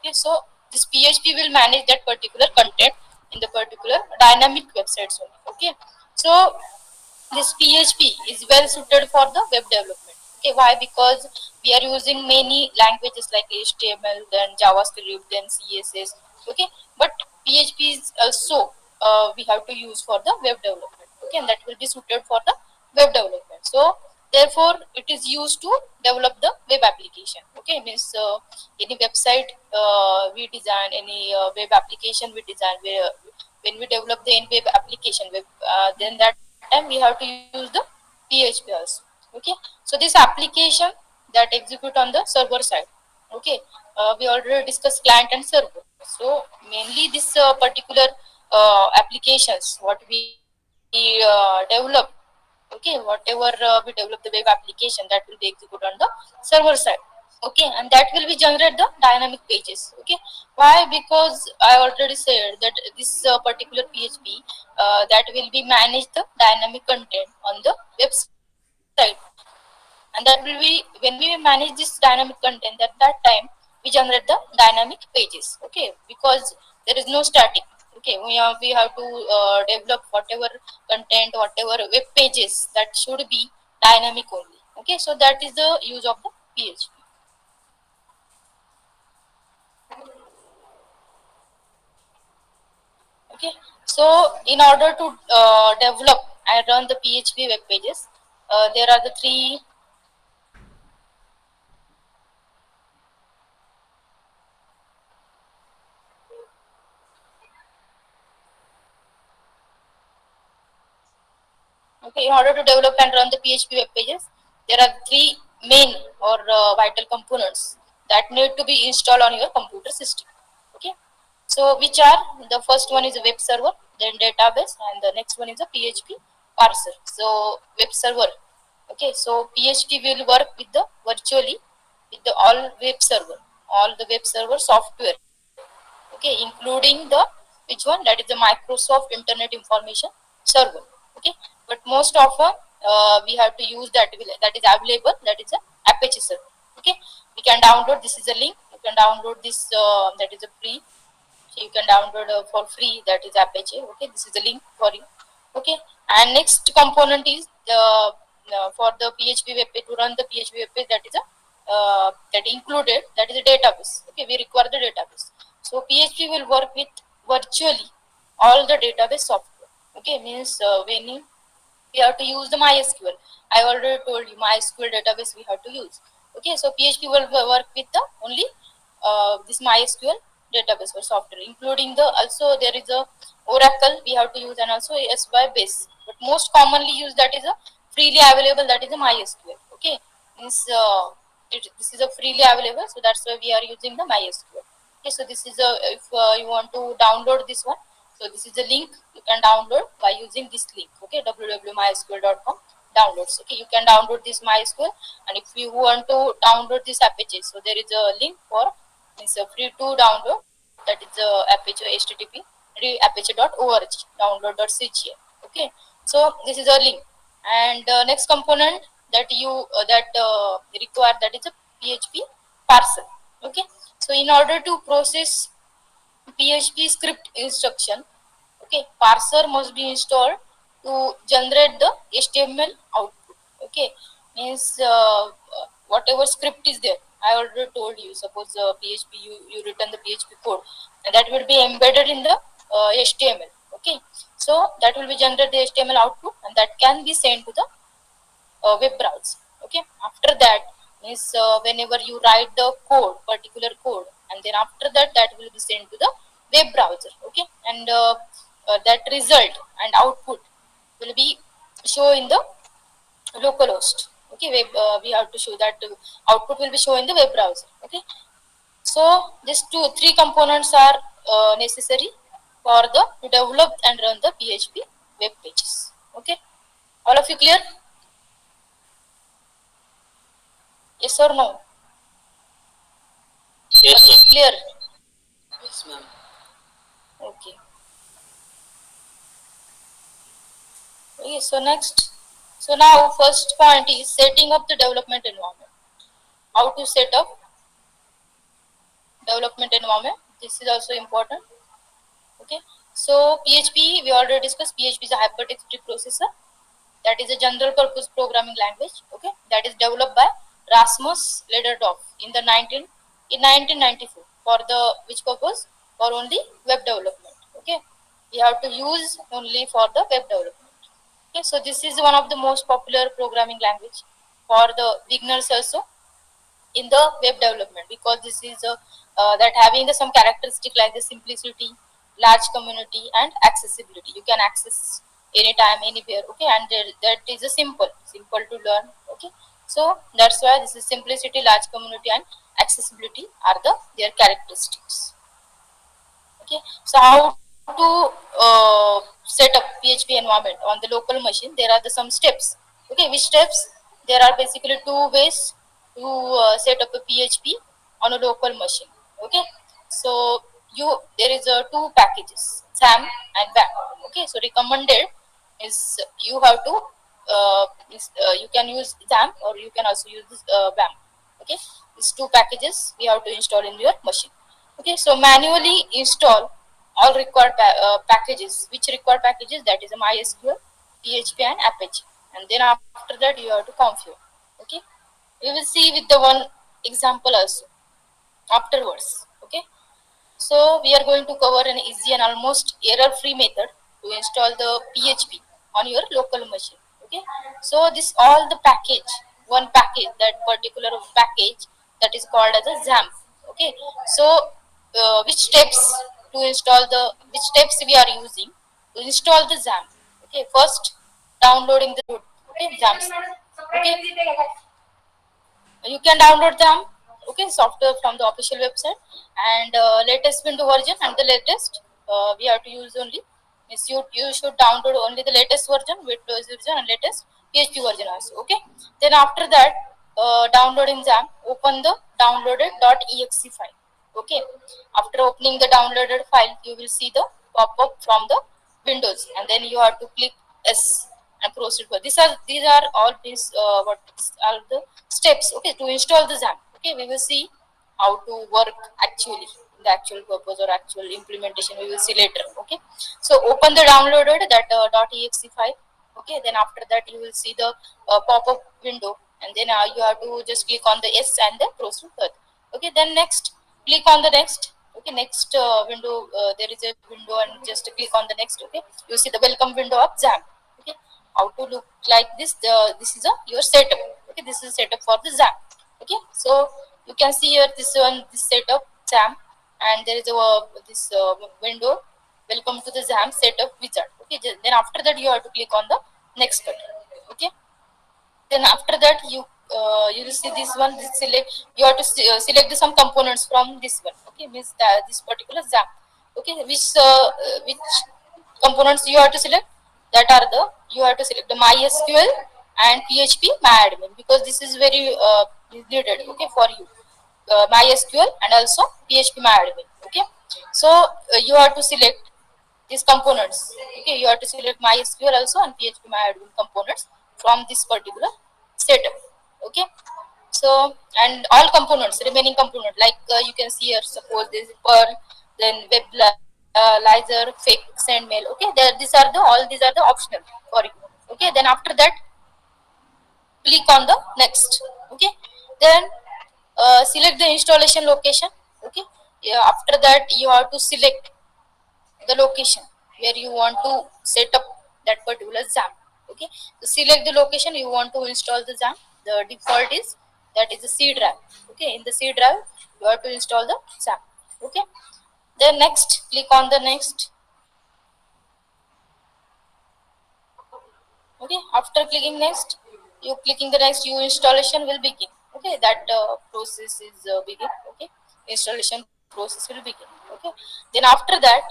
Okay, so this PHP will manage that particular content in the particular dynamic websites only. Okay, so this PHP is well suited for the web development. Okay, why? Because we are using many languages like HTML, then JavaScript, then CSS. Okay, but PHP is also we have to use for the web development. Okay, and that will be suited for the web development. So therefore, it is used to develop the web application. Okay, means any website we design, any web application we design, where when we develop the web application, then that time we have to use the PHP also. Okay, so this application that execute on the server side. Okay, we already discussed client and server. So mainly this particular applications what we develop. Okay, whatever we develop the web application, that will be executed on the server side. Okay, and that will be generate the dynamic pages. Okay, why? Because I already said that this particular PHP that will be manage the dynamic content on the website, and that will be when we manage this dynamic content, at that time we generate the dynamic pages. Okay, because there is no static. Okay, we have to develop whatever content, whatever web pages, that should be dynamic only. Okay, so that is the use of the PHP. Okay, so in order to develop and run the PHP web pages, there are the three. Okay, in order to develop and run the PHP web pages, there are three main or vital components that need to be installed on your computer system. Okay, so which are, the first one is a web server, then database, and the next one is a PHP parser. So web server. Okay, so PHP will work with the virtually with the all the web server software. Okay, including the which one, that is the Microsoft Internet Information Server. Okay, but most often we have to use that is available, that is a Apache server. Okay, we can download, this is a link, you can download this, that is a free, so you can download for free, that is Apache. Okay, this is a link for you. Okay, and next component is the for the PHP web page, to run the PHP web page, that is a that included, that is a database. Okay, we require the database. So PHP will work with virtually all the database software. Okay, means when we have to use the MySQL. I already told you MySQL database we have to use. Okay, so PHP will work with the only this MySQL database for software, including the, also there is a Oracle we have to use, and also SQL base. But most commonly used, that is a freely available, that is a MySQL. Okay, means this is a freely available, so that's why we are using the MySQL. Okay, so this is a, if you want to download this one, so this is the link you can download by using this link. Okay, www.mysql.com downloads. Okay, you can download this MySQL, and if you want to download this Apache, so there is a link for, it's a free to download, that is Apache HTTP apache.org download.cga. Okay, so this is a link, and next component that you require, that is a PHP parser. Okay, so in order to process PHP script instruction, okay, parser must be installed to generate the HTML output. Okay, means whatever script is there, I already told you. Suppose PHP, you written the PHP code, and that will be embedded in the HTML. Okay, so that will be generate the HTML output, and that can be sent to the web browser. Okay, after that is whenever you write the code, particular code, and then after that, that will be sent to the web browser. Okay, and that result and output will be show in the localhost. Okay, we have to show that output will be shown in the web browser. Okay, so these three components are necessary for the to develop and run the PHP web pages. Okay, all of you clear? Yes or no? Yes, ma'am. Clear? Yes, ma'am. Okay. Okay, so next. So now first point is setting up the development environment. How to set up development environment. This is also important. Okay, so PHP, we already discussed. PHP is a hypertext preprocessor. That is a general purpose programming language. Okay, that is developed by Rasmus Lederdorf in 1994 for the which purpose? For only web development. Okay, we have to use only for the web development. Okay, so this is one of the most popular programming language for the beginners also in the web development, because this is that having the some characteristic like the simplicity, large community, and accessibility. You can access anytime, anywhere. Okay, and that is a simple to learn. Okay, so that's why this is simplicity, large community, and accessibility are the their characteristics. Okay, so how to set up PHP environment on the local machine? There are some steps. Okay, which steps? There are basically two ways to set up a PHP on a local machine. Okay, so there is two packages, XAMPP and WAMP. Okay, so recommended is you have to you can use XAMPP or you can also use this, WAMP. Okay, these two packages we have to install in your machine. Okay, so manually install all required packages. Which required packages? That is a MySQL, PHP, and Apache. And then after that you have to configure. Okay, we will see with the one example also afterwards. Okay, so we are going to cover an easy and almost error-free method to install the PHP on your local machine. Okay, so this all the package, one package, that particular package that is called as a XAMPP. Okay, so which steps to install the which steps we are using to install the XAMPP? Okay, first downloading the okay XAMPP. Okay, you can download them, okay, software from the official website, and latest window version and the latest we have to use only means you should download only the latest version, Windows version, and latest PHP version also. Okay, then after that downloading XAMPP, open the downloaded .exe file. Okay, after opening the downloaded file you will see the pop-up from the Windows, and then you have to click S and proceed for these are all these what are the steps, okay, to install the XAMPP. Okay, we will see how to work actually, the actual purpose or actual implementation we will see later. Okay, so open the downloaded that .exe file. Okay, then after that you will see the pop-up window, and then you have to just click on the S and then proceed further. Okay, then next click on the next. Okay, next window, there is a window, and just click on the next. Okay, you see the welcome window of XAMPP. Okay, how to look like this? This is a your setup. Okay, this is setup for the XAMPP. Okay, so you can see here this one, this setup XAMPP, and there is a this window, welcome to the XAMPP setup wizard. Okay, then after that you have to click on the next button. Okay, then after that you will see this one, this select, you have to select some components from this one. Okay, means that this particular XAMPP. Okay, which components you have to select? That are the you have to select the MySQL and PHP MyAdmin, because this is very needed, okay, for you, MySQL and also PHP MyAdmin. Okay, so you have to select these components. Okay, you have to select MySQL also and PHP MyAdmin components from this particular setup. Okay, so and all components, remaining component, like you can see here, suppose this is Perl, then Lizer, Fake, Send Mail. Okay, there these are the all these are the optional for you. Okay, then after that click on the next. Okay, then select the installation location. Okay, yeah, after that you have to select the location where you want to set up that particular XAMPP. Okay, so select the location you want to install the XAMPP. The default is that is the C drive. Okay, in the C drive you have to install the XAMPP. Okay, then next click on the next. Okay, after clicking next, you clicking the next, your installation will begin. Okay, that process is begin. Okay, installation process will begin. Okay, then after that,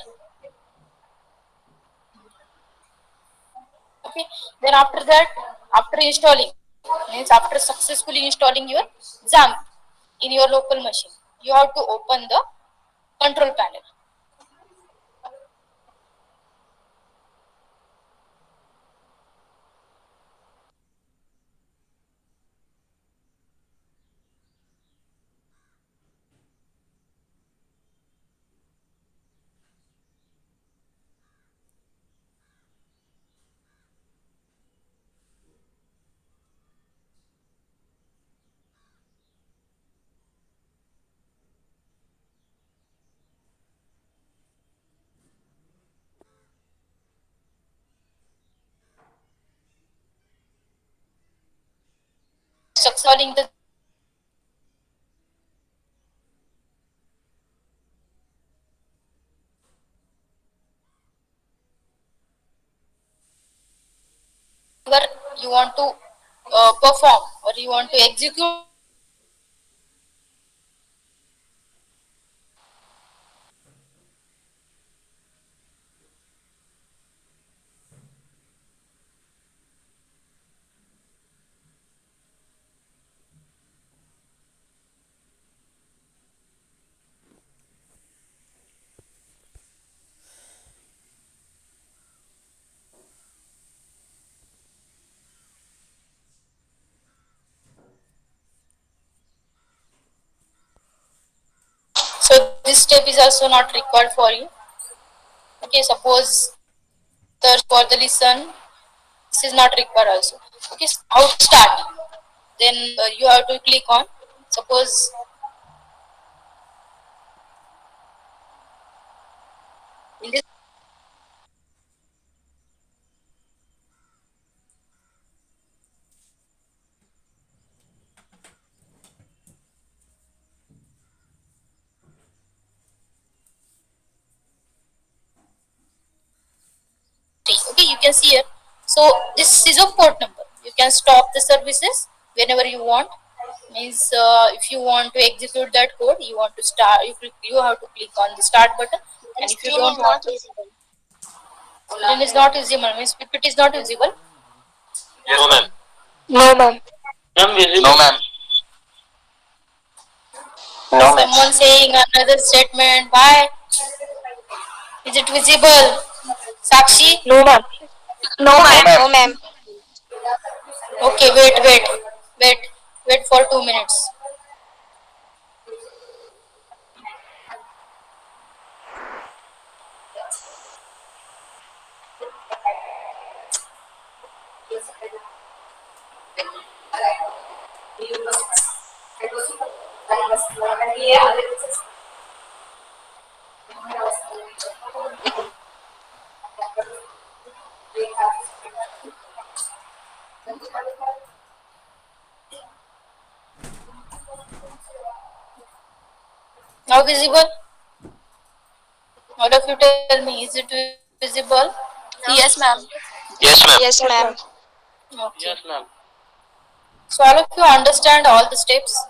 okay, then after that, after installing, means after successfully installing your XAMPP in your local machine, you have to open the control panel. installing the whatever you want to perform or you want to execute that code, so this step is also not required for you. Okay, suppose search for the listen, this is not required also. Okay, how to start? Then you have to click on, suppose in this okay, you can see here. So this is a port number. You can stop the services whenever you want. Means if you want to execute that code, you want to start. You have to click on the start button, And and if you screen don't is want not to, visible. then it's not visible. Means if it is not visible, No, ma'am. No, ma'am. Ma'am, visible. No, ma'am. No, ma'am. someone saying another statement. Why is it visible? Sakshi. No, ma'am. No, ma'am. No, ma'am. Okay, wait, wait for 2 minutes. Now visible? All of you tell me, is it visible? Yes, ma'am. Yes, ma'am. Yes, ma'am. Okay. Yes, ma'am. So all of you understand all the steps?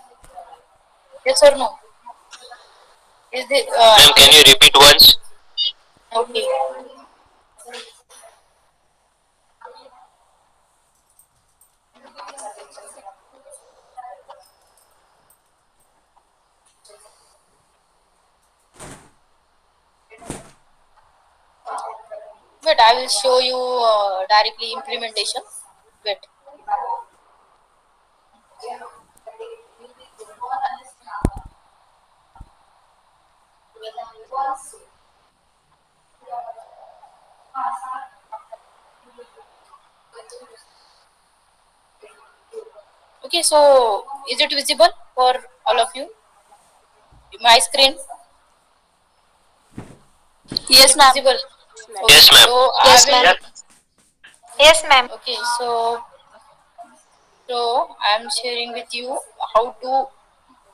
Yes or no? Is it Ma'am, can you repeat once? okay? Wait, I will show you directly implementation. Wait. Okay, so is it visible for all of you? My screen? Is Yes, it ma'am. visible? Okay, Yes, ma'am. so Yes, I ma'am. will. Yes, ma'am. Okay, so I'm sharing with you how to.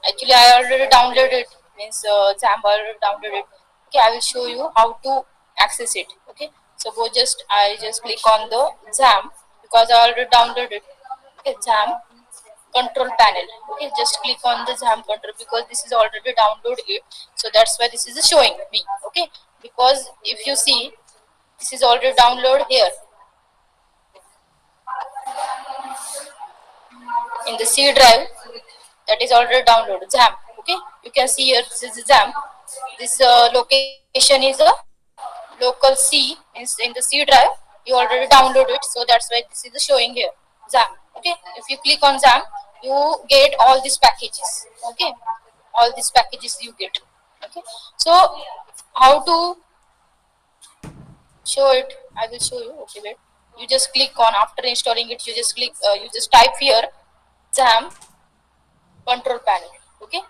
Actually, I already downloaded it. Means Xampp already downloaded it. Okay, I will show you how to access it. Okay, suppose I just click on the Xampp because I already downloaded it. Okay, Xampp control panel. Okay, just click on the Xampp control because this is already downloaded it. So that's why this is showing me. Okay, because if you see, this is already downloaded here in the C drive. That is already downloaded XAMPP. Okay, you can see here this is XAMPP. This location is a local C in the C drive. You already download it, so that's why this is showing here XAMPP. Okay, if you click on XAMPP, you get all these packages. Okay, all these packages you get. Okay, so how to show it? I will show you. Okay, wait. You just click on after installing it. You just click. You just type here XAMPP control panel. Okay,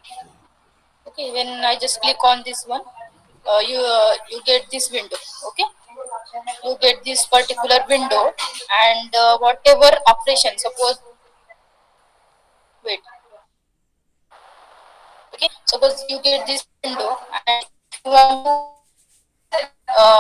okay, when I just click on this one, you get this window. Okay, you get this particular window, and whatever operation, suppose Wait. Okay, suppose you get this window and you want to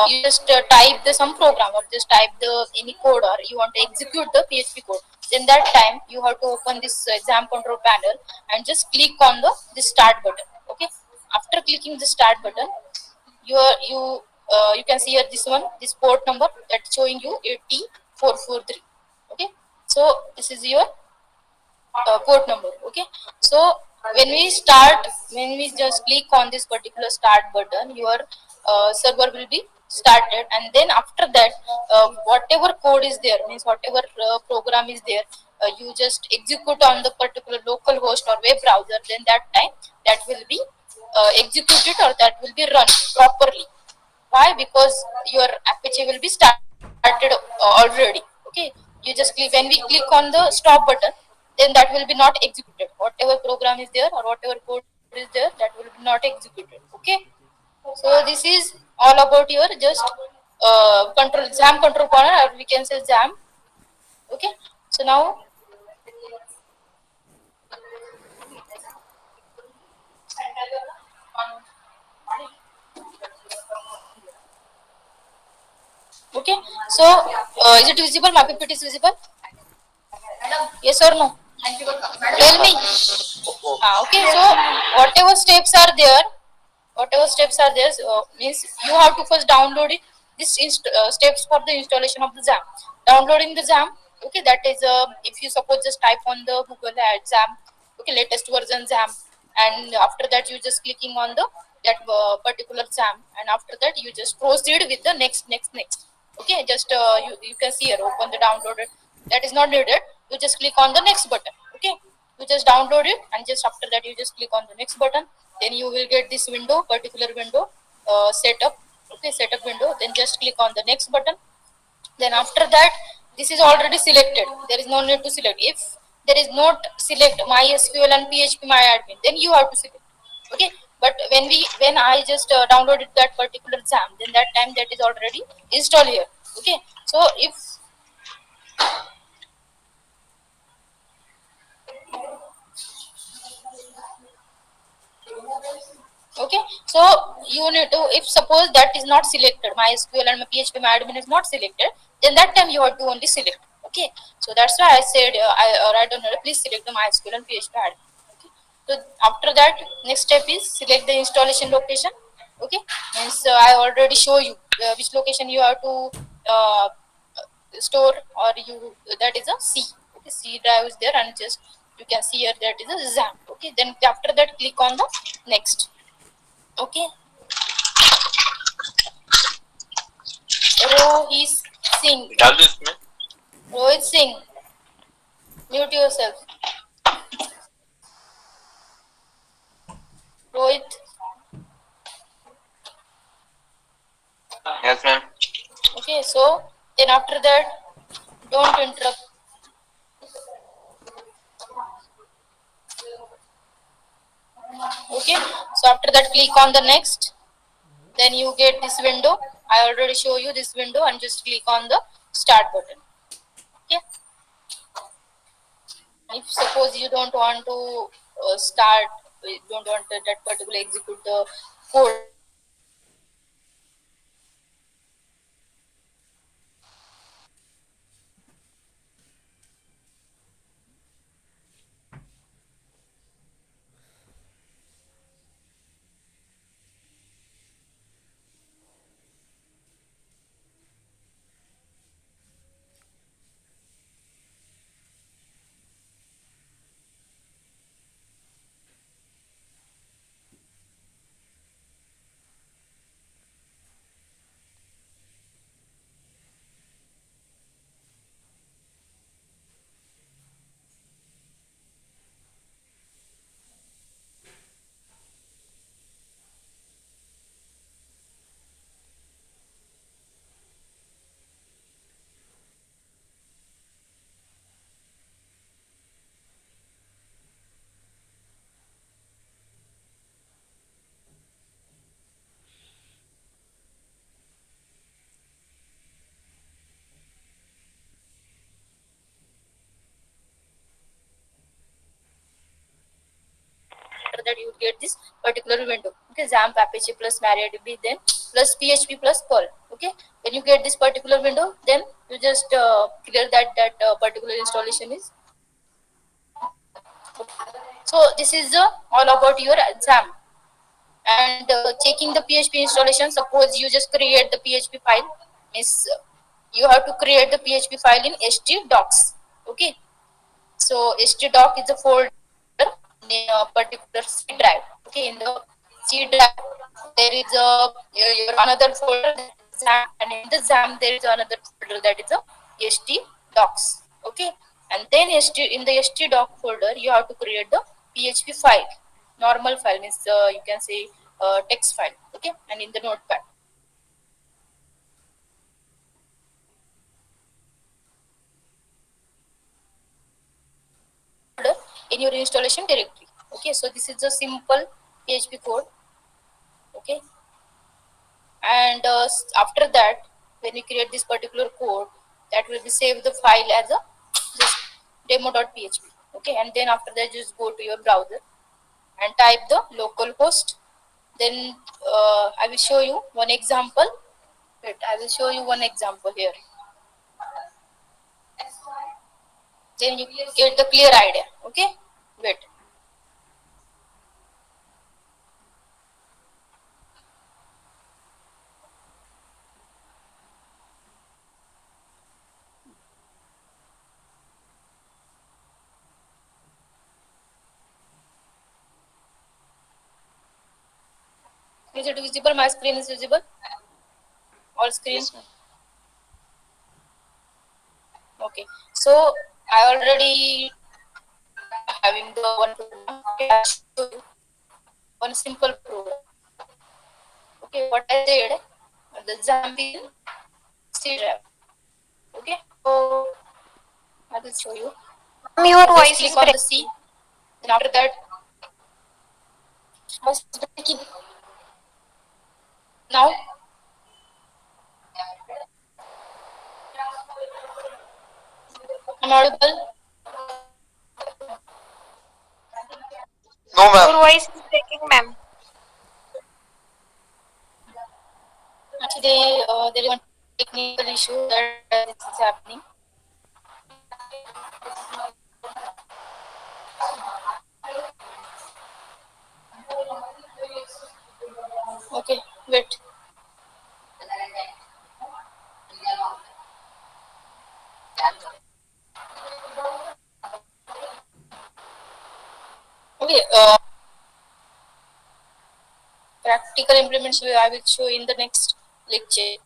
you just type the some program or just type the any code or you want to execute the PHP code. Then that time you have to open this exam control panel and just click on the start button. Okay, after clicking the start button, you can see here this port number that's showing you 80443. Okay, so this is your port number. Okay, so when we just click on this particular start button, your server will be started, and then after that whatever code is there, means whatever program is there, you just execute on the particular local host or web browser, then that time that will be executed or that will be run properly. Why? Because your Apache will be started already. Okay, you just click, when we click on the stop button, then that will be not executed. Whatever program is there or whatever code is there, that will be not executed. Okay, so this is all about your just control jam control panel, or we can say jam. Okay, so now okay, so is it visible? My PPT is visible? Yes or no? Tell me. Okay, so whatever steps are there, means you have to first download it. This steps for the installation of the XAMPP. Downloading the XAMPP, okay, that is if you suppose just type on the Google XAMPP, okay, latest version XAMPP, and after that you just clicking on the that particular XAMPP, and after that you just proceed with the next. Okay, just you can see here, open the downloaded. That is not needed. You just click on the next button. Okay, you just download it, and just after that you just click on the next button. Then you will get this particular window, setup. Okay, setup window. Then just click on the next button. Then after that, this is already selected. There is no need to select. If there is not select MySQL and PHP MyAdmin, then you have to select. Okay, but when I just downloaded that particular exam, then that time that is already installed here. Okay, so if okay, so you need to, if suppose that is not selected, MySQL and PHP admin is not selected, then that time you have to only select. Okay, so that's why I said I write down here, please select the MySQL and PHP admin. Okay, so after that next step is select the installation location. Okay, means I already show you which location you have to uh, store, or you, that is a C. Okay, C drive is there, and just you can see here that is a XAMPP. Okay, then after that click on the next. Okay, Rohit Singh. डाल दो इसमें. Rohit Singh, mute yourself. Rohit. Yes, ma'am. Okay, so then after that, don't interrupt. Okay, so after that, click on the next. Then you get this window. I already show you this window, and just click on the start button. Okay. If suppose you don't want to start, you don't want that particular execute the code. you would get this particular window. Okay, XAMPP Apache plus MariaDB, then plus PHP plus Perl. Okay, when you get this particular window, then you just clear that particular installation is. So this is all about your XAMPP. And checking the PHP installation, suppose you just create the PHP file, means you have to create the PHP file in htdocs. Okay, so htdoc is a folder in a particular C drive. Okay, in the C drive there is your another folder that is XAMPP, and in the XAMPP there is another folder that is a htdocs. Okay, and then in the htdoc folder you have to create the PHP file. Normal file means you can say text file. Okay, and in the notepad. In your installation directory. Okay, so this is a simple PHP code. Okay, and after that, when you create this particular code, that will be saved the file as a just demo.php. Okay, and then after that, just go to your browser and type the local host. Then I will show you one example. Wait, I will show you one example here. Then you get the clear idea. Okay, wait. Is it visible? My screen is visible. All screens. Okay, so I already having the one program. Okay, I'll show you one simple program. Okay, what I did, the Zambian C drive. Okay, so I will show you. Your Just voice is click on breaking. the C. Then after that, now I'm audible. No, Your ma'am. voice is breaking, ma'am. Actually, there is one technical issue that this is happening. Okay, wait. Okay, practical implements I will show in the next lecture.